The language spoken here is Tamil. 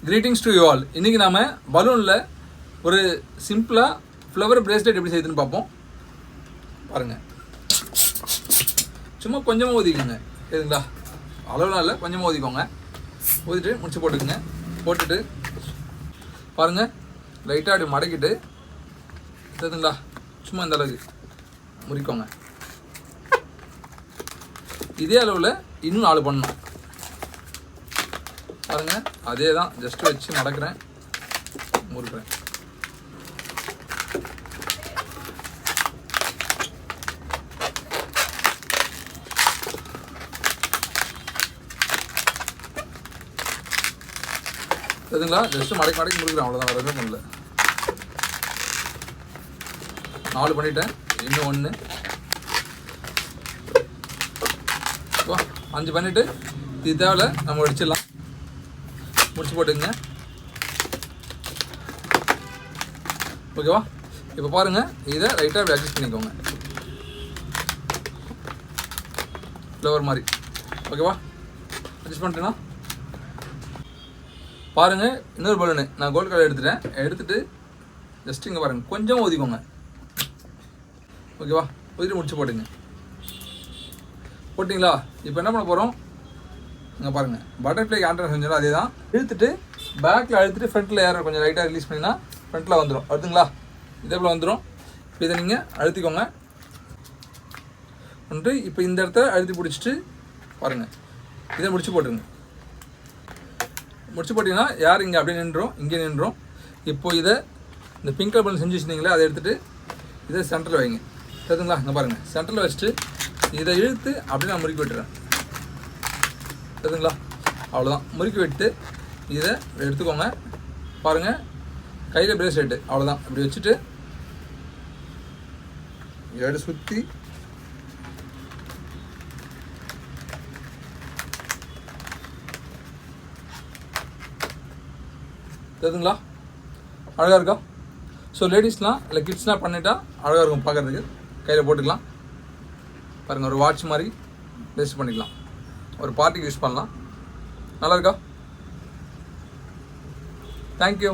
Greetings to you all. இன்றைக்கி நாம் பலூனில் ஒரு சிம்பிளாக ஃப்ளவர் பிரேஸ்லெட் எப்படி செய்யுதுன்னு பார்ப்போம். பாருங்கள், சும்மா கொஞ்சமாக ஊதிக்குங்க. சரிங்களா? அளவுலாம் இல்லை, கொஞ்சமாக ஊதிக்கோங்க. ஊதிட்டு முடிச்சு போட்டுக்குங்க. போட்டுட்டு பாருங்கள், லைட்டாக அப்படி மடக்கிட்டு சரிங்களா, சும்மா இந்த அளவுக்கு முறிக்கோங்க. இதே அளவில் இன்னும் 4 பண்ணணும். பாருங்க, அதே தான், ஜஸ்ட் வச்சு மடக்கிறேன், முறுக்கிறேன். சரிங்களா? ஜஸ்ட் மடக்கி முறுக்கிறேன், அவ்வளோதான், வேறு எதுவும் பண்ணல. 4 பண்ணிட்டேன், இன்னும் 1, 5 பண்ணிவிட்டு இது தேவையில்ல, நம்ம அடிச்சிடலாம். முடிச்சு போட்டுங்க. ஓகேவா? இப்போ பாருங்கள், இதை ரைட்டாக அப்படி அட்ஜஸ்ட் பண்ணிக்கோங்க, ஃப்ளவர் மாதிரி. ஓகேவா? அட்ஜஸ்ட் பண்ணிட்டேன்னா பாருங்கள், இன்னொரு பலூனு நான் கோல்டு கலர் எடுத்துகிட்டு ஜஸ்ட் இங்கே பாருங்கள், கொஞ்சம் ஊதிக்கோங்க. ஓகேவா? ஊதிட்டு முடிச்சு போட்டுங்க. போட்டிங்களா? இப்போ என்ன பண்ண போகிறோம், இங்கே பாருங்கள், பட்டர்ஃப்ளை ஆண்டர் செஞ்சாலும் அதே தான். இழுத்துட்டு பேக்கில் அழுத்துட்டு ஃப்ரண்ட்டில் ஏற கொஞ்சம் லைட்டாக ரிலீஸ் பண்ணிங்கன்னா ஃப்ரண்ட்டில் வந்துடும். அடுத்துங்களா? இதே போல் வந்துடும். இப்போ இதை நீங்கள் அழுத்திக்கோங்க. வந்துட்டு இப்போ இந்த இடத்த அழுத்தி பிடிச்சிட்டு பாருங்கள், இதை முடிச்சு போட்டுருங்க. முடிச்சு போட்டிங்கன்னா யார் இங்கே அப்படியே நின்றோம், இங்கே நின்றோம். இப்போது இதை இந்த பிங்க் கலர் செஞ்சு வச்சுருந்தீங்களே, அதை எடுத்துகிட்டு இதை சென்டரில் வைங்க. சரிங்களா? இங்கே பாருங்கள், சென்டரில் வச்சுட்டு இதை இழுத்து அப்படியே நான் முறுக்கி விட்டுறேன். சரிங்களா? அவ்வளோதான், முறுக்கி விட்டு இதை எடுத்துக்கோங்க. பாருங்கள், கையில் பிரேஸ்லெட்டு, அவ்வளோதான். இப்படி வச்சுட்டு இதை சுற்றி தெரியுதுங்களா? அழகாக இருக்கா? ஸோ லேடிஸ்லாம் இல்லை கிட்ஸ்லாம் பண்ணிட்டா அழகாக இருக்கும் பார்க்குறதுக்கு. கையில் போட்டுக்கலாம். பாருங்கள், ஒரு வாட்ச் மாதிரி வேஸ்ட் பண்ணிக்கலாம், ஒரு பார்ட்டிக்கு யூஸ் பண்ணலாம். நல்லா இருக்கா? தேங்க்யூ.